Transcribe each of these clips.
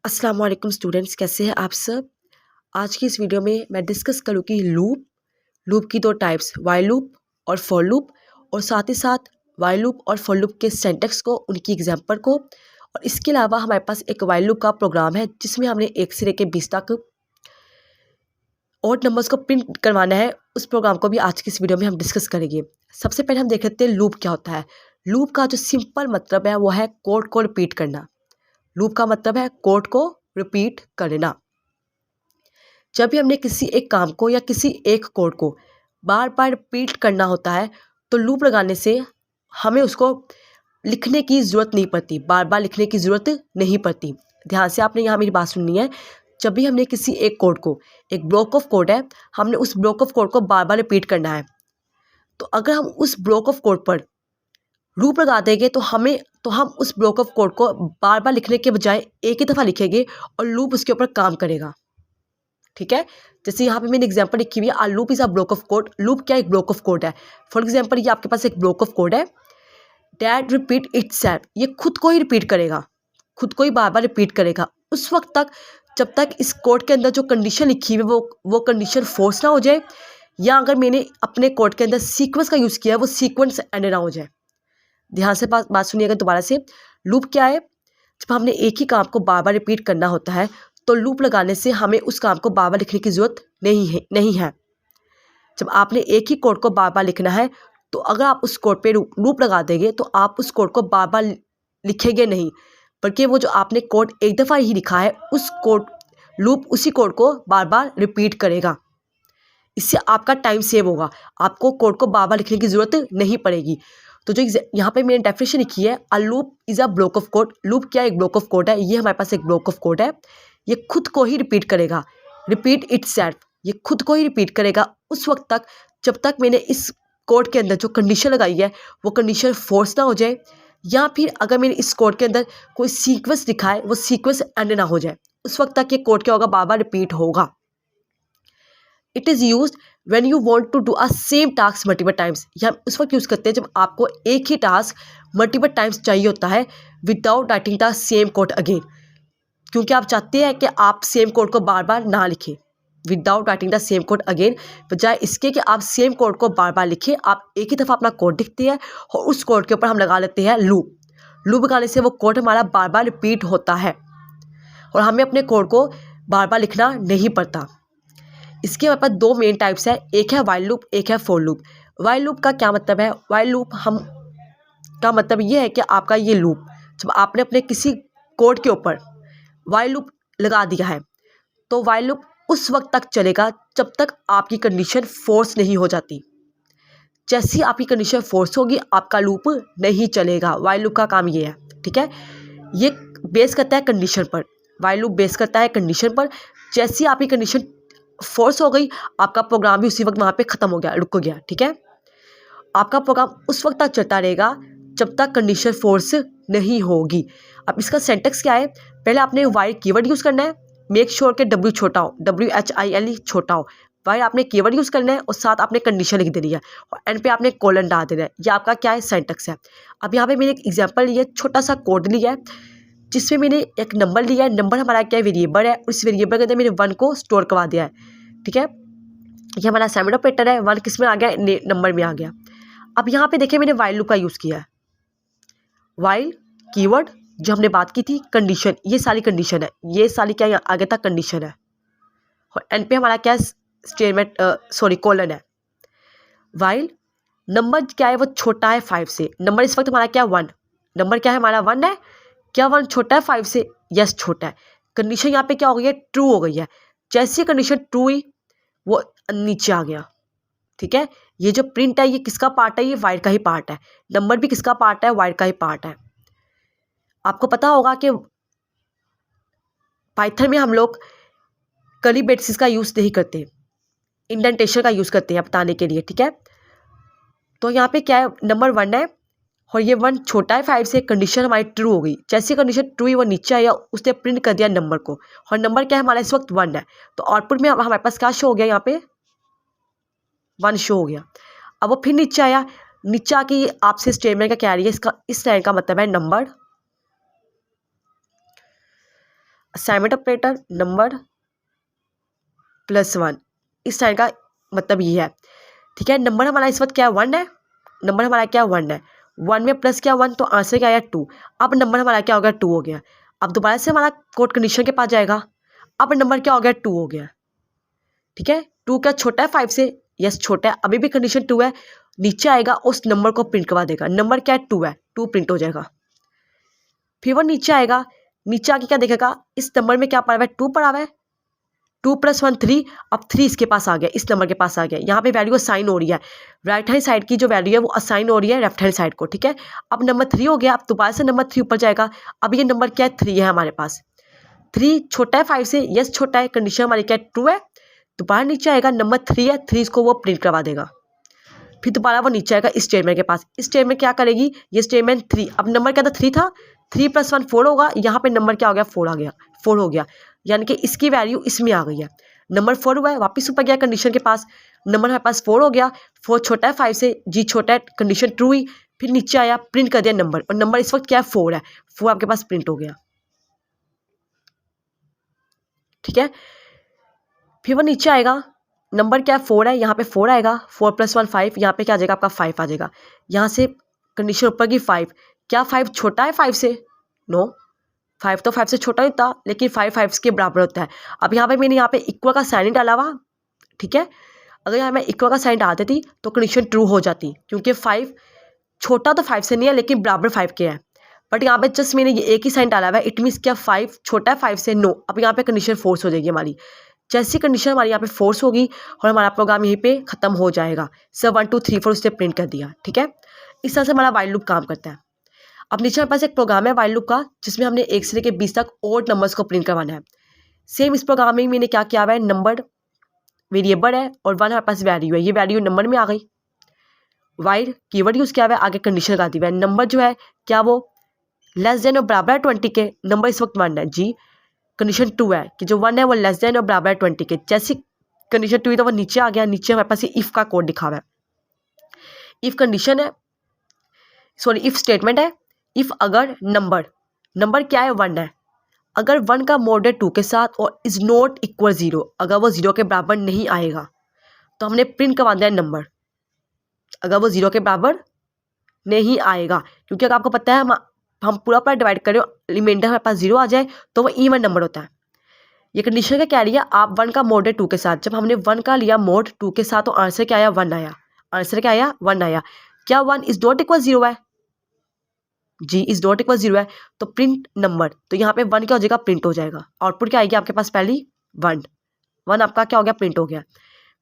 अस्सलाम वालेकुम स्टूडेंट्स, कैसे हैं आप सब। आज की इस वीडियो में मैं डिस्कस करूँगी लूप की दो टाइप्स, वाइल लूप और फॉर लूप, और साथ ही साथ वाइल लूप और फॉर लूप के सिंटैक्स को, उनकी एग्जांपल को। और इसके अलावा हमारे पास एक वाइल लूप का प्रोग्राम है जिसमें हमने 1 से लेकर 20 तक ऑड नंबर्स को प्रिंट करवाना है। उस प्रोग्राम को भी आज की इस वीडियो में हम डिस्कस करेंगे। सबसे पहले हम देख लेते हैं लूप क्या होता है। लूप का जो सिंपल मतलब है वो है कोड को रिपीट करना। लूप का मतलब है कोड को रिपीट करना। जब भी हमने किसी एक काम को या किसी एक कोड को बार बार रिपीट करना होता है तो लूप लगाने से हमें उसको लिखने की ज़रूरत नहीं पड़ती, बार बार लिखने की ज़रूरत नहीं पड़ती। ध्यान से आपने यहाँ मेरी बात सुननी है। जब भी हमने किसी एक कोड को, एक ब्लॉक ऑफ कोड है, हमने उस ब्लॉक ऑफ कोड को बार बार रिपीट करना है, तो अगर हम उस ब्लॉक ऑफ कोड पर लूप लगा देंगे तो हम उस ब्लॉक ऑफ कोड को बार बार लिखने के बजाय एक ही दफ़ा लिखेंगे और लूप उसके ऊपर काम करेगा। ठीक है, जैसे यहाँ पे मैंने एग्जांपल लिखी हुई है, a loop is a block of code. Loop क्या एक ब्लॉक ऑफ कोड है। फॉर एग्जांपल ये आपके पास एक ब्लॉक ऑफ कोड है, दैट रिपीट इटसेल्फ, ये खुद को ही रिपीट करेगा, खुद को ही बार बार रिपीट करेगा उस वक्त तक जब तक इस कोड के अंदर जो कंडीशन लिखी हुई है वो कंडीशन फोर्स ना हो जाए, या अगर मैंने अपने कोड के अंदर सीक्वेंस का यूज़ किया है वो सीक्वेंस एंड ना हो जाए। ध्यान से बात सुनिएगा दोबारा से। लूप क्या है, जब हमने एक ही काम को बार बार रिपीट करना होता है तो लूप लगाने से हमें उस काम को बार बार लिखने की ज़रूरत नहीं है। जब आपने एक ही कोड को बार बार लिखना है तो अगर आप उस कोड पे लूप लगा देंगे तो आप उस कोड को बार बार लिखेंगे नहीं, बल्कि वो जो आपने कोड एक दफ़ा ही लिखा है लूप उसी कोड को बार बार रिपीट करेगा। इससे आपका टाइम सेव होगा, आपको कोड को बार बार लिखने की ज़रूरत नहीं पड़ेगी। तो जो यहाँ पे मैंने डेफिनेशन लिखी है, a loop is a block of code. Loop क्या एक ब्लॉक ऑफ कोड है, ये हमारे पास एक ब्लॉक ऑफ कोड है, ये खुद को ही रिपीट करेगा, रिपीट इटसेल्फ, ये खुद को ही रिपीट करेगा उस वक्त तक जब तक मैंने इस कोड के अंदर जो कंडीशन लगाई है वो कंडीशन फोर्स ना हो जाए, या फिर अगर मैंने इस कोड के अंदर कोई सीक्वेंस लिखा है वो सीक्वेंस एंड ना हो जाए, उस वक्त तक ये कोड क्या होगा, बार बार रिपीट होगा। It is use when you want to do a same task multiple times. यह हम उस वक्त यूज़ करते हैं जब आपको एक ही टास्क मल्टीपल टाइम्स चाहिए होता है without writing the same code again, क्योंकि आप चाहते हैं कि आप सेम कोड को बार बार ना लिखें। Without writing the same code again, बजाय इसके कि आप सेम कोड को बार बार लिखें, आप एक ही दफ़ा अपना कोड लिखते हैं और उस कोड के ऊपर हम लगा लेते हैं लूप। लूप लगाने से वो कोड हमारा बार बार रिपीट होता है और हमें अपने कोड को बार बार लिखना नहीं पड़ता। इसके हमारे पास दो मेन टाइप्स है, एक है वाइल लूप, एक है फॉर लूप। वाइल लूप का क्या मतलब है, वाइल लूप का मतलब ये है कि आपका ये लूप, जब आपने अपने किसी कोड के ऊपर वाइल लूप लगा दिया है तो वाइल लूप उस वक्त तक चलेगा जब तक आपकी कंडीशन फोर्स नहीं हो जाती। जैसी आपकी कंडीशन फोर्स होगी आपका लूप नहीं चलेगा। वाइल लूप का काम ये है, ठीक है, ये बेस करता है कंडीशन पर। वाइल लूप बेस करता है कंडीशन पर। जैसी आपकी कंडीशन फोर्स हो गई आपका प्रोग्राम भी उसी वक्त वहाँ पे ख़त्म हो गया, रुक गया। ठीक है, आपका प्रोग्राम उस वक्त तक चलता रहेगा जब तक कंडीशन फोर्स नहीं होगी। अब इसका सिंटैक्स क्या है, पहले आपने वाइल कीवर्ड यूज़ करना है, मेक श्योर के W छोटा हो, WHILE छोटा हो। वाइल आपने कीवर्ड यूज़ करना है और साथ आपने कंडीशन लिख देनी है और एंड पे आपने कोलन डाल देना है। ये आपका क्या है, सिंटैक्स है। अब यहाँ पे मैंने एक एग्जाम्पल लिया, छोटा सा कोड लिया है जिसमें मैंने एक नंबर लिया है। नंबर हमारा क्या वेरिएबल है, उस वेरिएबल के अंदर मैंने 1 को स्टोर करवा दिया है। ठीक है, ये हमारा असाइनमेंट ऑपरेटर है, 1 किस में आ गया, नंबर में आ गया। अब यहाँ पे देखिए मैंने वाइल लूप का यूज़ किया है। वाइल कीवर्ड जो हमने बात की थी, कंडीशन, ये सारी कंडीशन है, ये सारी क्या है, आगे तक कंडीशन है और एंड पे हमारा क्या स्टेटमेंट, कोलन है। वाइल नंबर क्या है, वो छोटा है 5 से। नंबर इस वक्त हमारा क्या 1, नंबर क्या है हमारा 1 है। क्या 1 छोटा है 5 से, यस छोटा है। कंडीशन यहाँ पे क्या हो गई है, ट्रू हो गई है। जैसी कंडीशन ट्रू हुई वो नीचे आ गया। ठीक है, ये जो प्रिंट है ये किसका पार्ट है, ये वाइल का ही पार्ट है। नंबर भी किसका पार्ट है, वाइल का ही पार्ट है। आपको पता होगा कि पाइथन में हम लोग कर्ली ब्रेसेस का यूज़ नहीं करते, इंडेंटेशन का यूज़ करते हैं बताने के लिए। ठीक है, तो यहाँ पे क्या है, नंबर 1 है और ये 1 छोटा है 5 से। कंडीशन हमारी ट्रू हो गई, जैसी कंडीशन ट्रू हुई वो नीचे आया, उसने प्रिंट कर दिया नंबर को, और नंबर क्या है हमारा इस वक्त 1 है। तो आउटपुट में हमारे पास क्या शो हो गया, यहाँ पे 1 शो हो गया। अब वो फिर नीचे आया, नीचे आके आपसे स्टेटमेंट का कह रही है, इसका इस लाइन का मतलब है नंबर। असाइनमेंट ऑपरेटर नंबर +1, इस साइन का मतलब ये है, ठीक है। नंबर हमारा इस वक्त क्या है, 1 है। नंबर हमारा क्या है, 1 है। 1 में प्लस क्या 1, तो आंसर क्या आया 2। अब नंबर हमारा क्या हो गया, 2 हो गया। अब दोबारा से हमारा कोड कंडीशन के पास जाएगा। अब नंबर क्या हो गया, 2 हो गया, ठीक है। 2 क्या छोटा है 5 से, यस छोटा है, अभी भी कंडीशन 2 है। नीचे आएगा उस नंबर को प्रिंट करवा देगा। नंबर क्या है, 2 है, 2 प्रिंट हो जाएगा। फिर वो नीचे आएगा, नीचे आके क्या देखेगा, इस नंबर में क्या पड़ा हुआ है, 2 पड़ा हुआ है। 2 + 1 3, अब 3 इसके पास आ गया, इस नंबर के पास आ गया। यहाँ पे वैल्यू असाइन हो रही है, राइट हैंड साइड की जो वैल्यू है वो असाइन हो रही है लेफ्ट हैंड साइड को, ठीक है। अब नंबर 3 हो गया। अब दोबारा से नंबर 3 ऊपर जाएगा। अब ये नंबर क्या है, 3 है हमारे पास। 3 छोटा है 5 से, यस छोटा है, कंडीशन हमारी क्या है, 2 है। दोबारा नीचे आएगा, नंबर 3 है, 3 इसको वो प्रिंट करवा देगा। फिर दोबारा वो नीचे आएगा इस स्टेटमेंट के पास। इस स्टेटमेंट क्या करेगी, ये स्टेटमेंट 3, अब नंबर क्या था, 3 था, 3 + 1 4 होगा। यहाँ पे नंबर क्या हो गया, 4 आ गया, 4 हो गया, यानी कि इसकी वैल्यू इसमें आ गई है। नंबर 4 हुआ है, वापस ऊपर गया कंडीशन के पास, नंबर हमारे पास 4 हो गया। 4 छोटा है 5 से, जी छोटा है, कंडीशन ट्रू हुई। फिर नीचे आया, प्रिंट कर दिया नंबर, और नंबर इस वक्त क्या है, 4 है। 4 आपके पास प्रिंट हो गया, ठीक है। फिर वो नीचे आएगा, नंबर क्या है, 4 है, यहाँ पे 4 आएगा। 4 + 1 5, यहाँ पे क्या आ जाएगा आपका 5 आ जाएगा। यहाँ से कंडीशन ऊपर की 5, क्या 5 छोटा है 5 से, नो, 5 तो 5 से छोटा ही था, लेकिन 5 5 के बराबर होता है। अब यहाँ पे मैंने यहाँ पे इक्वल का साइन डाला हुआ, ठीक है। अगर यहाँ मैं इक्वल का साइन डाल देती तो कंडीशन ट्रू हो जाती, क्योंकि 5 छोटा तो 5 से नहीं है, लेकिन बराबर 5 के है। बट यहाँ पे जस्ट मैंने ये एक ही साइन डाला हुआ है, इट मीन्स क्या 5 छोटा है 5 से, नो। अब यहाँ पे कंडीशन फोर्स हो जाएगी हमारी। जैसी कंडीशन हमारी यहाँ पे फोर्स होगी और हमारा प्रोग्राम यहीं पे खत्म हो जाएगा। सर 1 2 3 4 उसने प्रिंट कर दिया, ठीक है। इस तरह से हमारा वाइल लूप काम करता है। अब नीचे हमारे पास एक प्रोग्राम है वाइल लूप का, जिसमें हमने 1 से लेकर 20 तक ओड नंबर्स को प्रिंट करवाना है। सेम इस प्रोग्राम में मैंने क्या किया हुआ है, नंबर वेरिएबल है और 1 हमारे पास वैल्यू है, ये वैल्यू नंबर में आ गई। वाइल कीवर्ड यूज़ किया हुआ है, आगे कंडीशन लगा दी हुआ है। नंबर जो है क्या वो लेस देन और बराबर है 20 के, नंबर इस वक्त 1 है जी। कंडीशन 2 है कि जो 1 है वो लेस देन और बराबर है 20 के। जैसी कंडीशन 2 है तो वो नीचे आ गया। नीचे हमारे पास ये इफ़ का कोड लिखा हुआ है। इफ़ कंडीशन है, सॉरी इफ़ स्टेटमेंट है। इफ़ अगर नंबर क्या है, 1 है, अगर 1 का मोड है 2 के साथ और इज़ नॉट इक्वल 0, अगर वो 0 के बराबर नहीं आएगा तो हमने प्रिंट करवा दिया नंबर। अगर वो 0 के बराबर नहीं आएगा, क्योंकि अगर आपको पता है हम पूरा डिवाइड करें, रिमाइंडर हमारे पास 0 आ जाए तो वो इवन नंबर होता है। ये कंडीशन का क्या लिया, आप 1 का मोड है 2 के साथ, जब हमने 1 का लिया मोड 2 के साथ तो आंसर क्या आया, 1 आया। आंसर क्या आया, 1 आया। क्या 1 इज नॉट इक्वल 0 है, जी इज नॉट इक्वल 0 है, तो प्रिंट नंबर, तो यहाँ पे 1 क्या हो जाएगा, प्रिंट हो जाएगा। आउटपुट क्या आएगी आपके पास, पहली 1 आपका क्या हो गया, प्रिंट हो गया।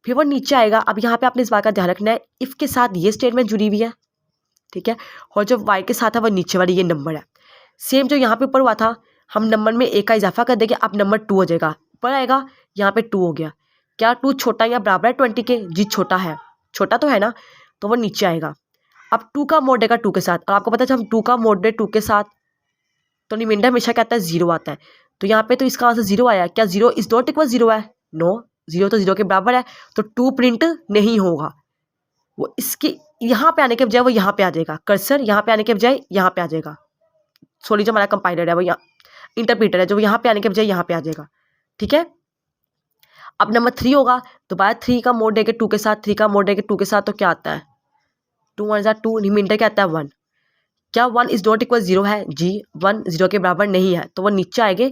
फिर वो नीचे आएगा। अब यहाँ पे आपने इस बात का ध्यान रखना है, इफ़ के साथ ये स्टेटमेंट जुड़ी हुई है, ठीक है, और जो वाई के साथ है वो नीचे वाली ये नंबर है। सेम जो यहाँ पे ऊपर हुआ था, हम नंबर में 1 का इजाफा कर देंगे, अब नंबर 2 हो जाएगा। ऊपर आएगा, यहाँ पे 2 हो गया। क्या 2 छोटा या बराबर है 20 के, जी छोटा है, छोटा तो है ना, तो वो नीचे आएगा। अब 2 का मोड देगा 2 के साथ, और आपको पता है जब हम 2 का मोड दे 2 के साथ तो रिमाइंडर हमेशा कहता है 0 आता है। तो यहाँ पे तो इसका आंसर 0 आया। क्या 0 इज नॉट इक्वल 0 है, नो, 0 तो 0 के बराबर है, तो 2 प्रिंट नहीं होगा। वो इसके यहाँ पे आने के बजाय वो यहाँ पे आ जाएगा, कर्सर यहाँ पे आने के बजाय यहाँ पे आ जाएगा। सॉरी, जो हमारा कंपाइलर है वो यहाँ, इंटरप्रीटर है जो यहाँ पे आने के बजाय यहाँ पे आ जाएगा, ठीक है। अब नंबर 3 होगा, दोबारा 3 का मोड देके 2 के साथ, 3 का मोड देके 2 के साथ तो क्या आता है, 2 1 2, रिमाइंडर क्या आता है 1। क्या 1 इज नॉट इक्वल 0 है, जी 1 0 के बराबर नहीं है, तो वो नीचे आएंगे,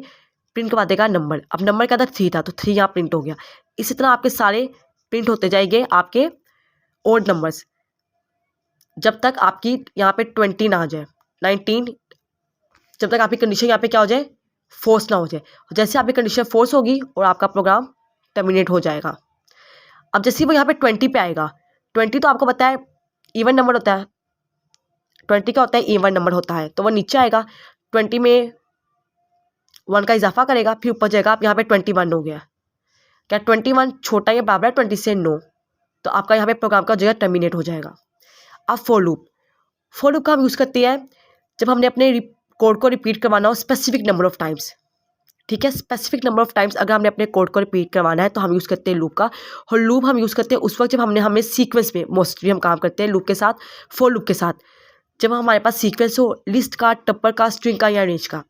प्रिंट करवा देगा नंबर। अब नंबर क्या था, 3 था, तो 3 यहाँ प्रिंट हो गया। इसी तरह आपके सारे प्रिंट होते जाएंगे आपके ओड नंबर्स, जब तक आपकी यहाँ पे 20 ना आ जाए, 19, जब तक आपकी कंडीशन यहाँ पे क्या हो जाए, फोर्स ना हो जाए। जैसे आपकी कंडीशन फोर्स होगी और आपका प्रोग्राम टर्मिनेट हो जाएगा। अब जैसे वो यहाँ पे 20 पे आएगा, 20 तो आपको पता है इवन नंबर होता है, 20 क्या होता है, इवन नंबर होता है, तो वो नीचे आएगा, 20 में 1 का इजाफा करेगा, फिर ऊपर जाएगा। आप यहाँ पे 21 हो गया। क्या 21 छोटा या बराबर है 20 से, नो, तो आपका यहाँ पे प्रोग्राम का जगह टर्मिनेट हो जाएगा। अब फॉर लूप का हम यूज़ करते हैं जब हमने अपने कोड को रिपीट करवाना हो स्पेसिफिक नंबर ऑफ टाइम्स, ठीक है। स्पेसिफिक नंबर ऑफ टाइम्स अगर हमने अपने कोड को रिपीट करवाना है तो हम यूज़ करते हैं लूप का। और लूप हम यूज़ करते हैं उस वक्त जब हमें सीक्वेंस में मोस्टली हम काम करते हैं लूप के साथ, फॉर लूप के साथ, जब हमारे पास सीक्वेंस हो लिस्ट का, टप्पर का, स्ट्रिंग का या रेंज का।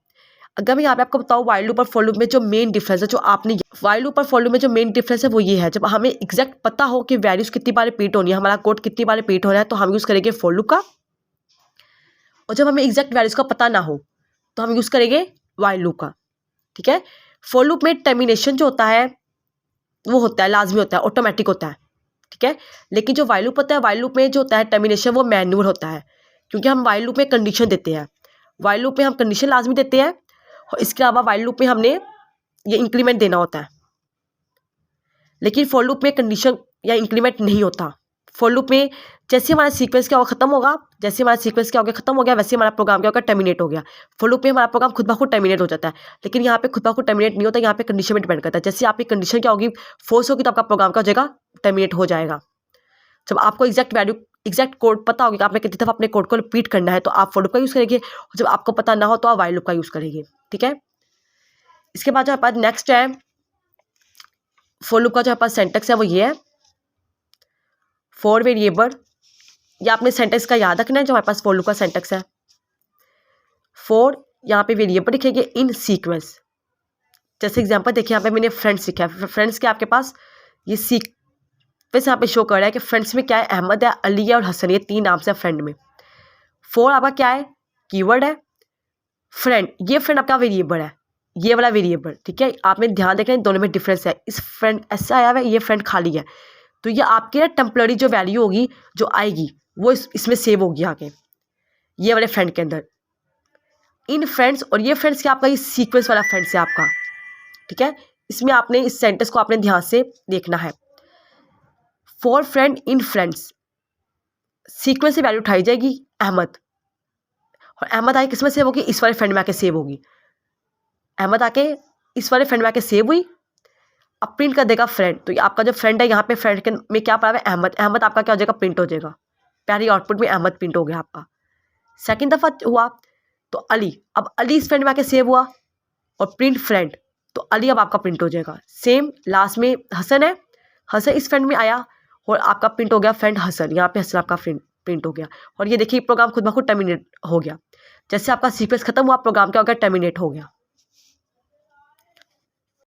अगर मैं यहाँ पे आपको बताऊँ वाइल लूप और फॉर लूप में जो मेन डिफरेंस है, जो आपने वाइल लूप और फॉर लूप में जो मेन डिफरेंस है वो ये है, जब हमें एग्जैक्ट पता हो कि वैल्यूज कितनी बार रिपीट होनी है, हमारा कोड कितनी बार रिपीट हो रहा है, तो हम यूज़ करेंगे फॉर लूप का। और जब हमें एग्जैक्ट वैल्यूज का पता ना हो तो हम यूज़ करेंगे वाइल लूप का। ठीक है। फॉर लूप में टर्मिनेशन जो होता है वो होता है लाजमी होता है, ऑटोमेटिक होता है। ठीक है। लेकिन जो वाइल लूप होता है, वाइल लूप में जो होता है टर्मिनेशन वो मैन्युअल होता है, क्योंकि हम वाइल लूप में कंडीशन देते हैं। वाइल लूप में हम कंडीशन लाजमी देते हैं और इसके अलावा वाइल लूप में हमने ये इंक्रीमेंट देना होता है। लेकिन फॉर लूप में कंडीशन या इंक्रीमेंट नहीं होता। फॉर लूप में जैसे हमारा सीक्वेंस क्या होगा खत्म होगा, जैसे हमारा सीक्वेंस क्या हो गया खत्म हो गया, वैसे हमारा प्रोग्राम क्या होगा टर्मिनेट हो गया। फॉर लूप में हमारा प्रोग्राम खुद ब खुद टर्मिनेट हो जाता है, लेकिन यहाँ पे खुद ब खुद टर्मिनेट नहीं होता, यहाँ पे कंडीशन में डिपेंड करता है। जैसे आपकी कंडीशन क्या होगी फोर्स होगी तो आपका प्रोग्राम क्या हो जाएगा टर्मिनेट हो जाएगा। जब आपको एग्जैक्ट वैल्यू एग्जैक्ट कोड पता होगा कि आपने कितनी दफ़ा अपने कोड को रिपीट करना है तो आप फॉर लूप का यूज़ करेंगे, और जब आपको पता ना हो तो आप वाइल लूप का यूज़ करेंगे। ठीक है। इसके बाद जो हमारे पास नेक्स्ट है फॉर लूप का जो हमारे पास सेंटेक्स है वो ये है, फॉर वेरिएबल। ये आपने सेंटेक्स का याद रखना है जो हमारे पास फॉर लूप का सेंटेक्स है। फॉर यहाँ पे वेरिएबल लिखेंगे इन सीक्वेंस। जैसे एग्जांपल देखिए यहाँ पे मैंने फ्रेंड्स लिखा है। फ्रेंड्स के आपके पास ये सीक्वेंस यहाँ पे शो कर रहा है कि फ्रेंड्स में क्या है, अहमद है, अली है और हसन, ये 3 नाम से फ्रेंड में। फॉर आपका क्या है, कीवर्ड है। फ्रेंड, ये फ्रेंड आपका वेरिएबल है, ये वाला वेरिएबल। ठीक है। आपने ध्यान देखना दोनों में डिफरेंस है। इस फ्रेंड ऐसा आया हुआ है, ये फ्रेंड खाली है, तो ये आपके टेम्पररी जो वैल्यू होगी जो आएगी वो इसमें सेव होगी आगे ये वाले फ्रेंड के अंदर। इन फ्रेंड्स, और ये फ्रेंड्स क्या आपका ये सीक्वेंस वाला फ्रेंड्स है आपका। ठीक है। इसमें आपने इस सेंटेंस को आपने ध्यान से देखना है। For friend in friends, sequence से वैल्यू उठाई जाएगी अहमद, और अहमद आके किस में सेव होगी, इस वाले फ्रेंड में आके सेव होगी। अहमद आके इस वाले फ्रेंड में आके सेव हुई, अब प्रिंट कर देगा फ्रेंड। तो आपका जो फ्रेंड है यहाँ पे फ्रेंड के में क्या पड़ा है अहमद, अहमद आपका क्या हो जाएगा प्रिंट हो जाएगा। पहली आउटपुट में अहमद प्रिंट हो गया आपका। सेकंड दफ़ा हुआ तो अली, अब अली इस फ्रेंड में आके सेव हुआ और प्रिंट फ्रेंड, तो अली अब आपका प्रिंट हो जाएगा। सेम लास्ट में हसन है, हसन इस फ्रेंड में आया और आपका प्रिंट हो गया फ्रेंड हसन, यहाँ पे हसन आपका प्रिंट हो गया। और ये देखिए प्रोग्राम खुद ब खुद टर्मिनेट हो गया। जैसे आपका सीक्वेंस खत्म हुआ प्रोग्राम क्या हो गया टर्मिनेट हो गया।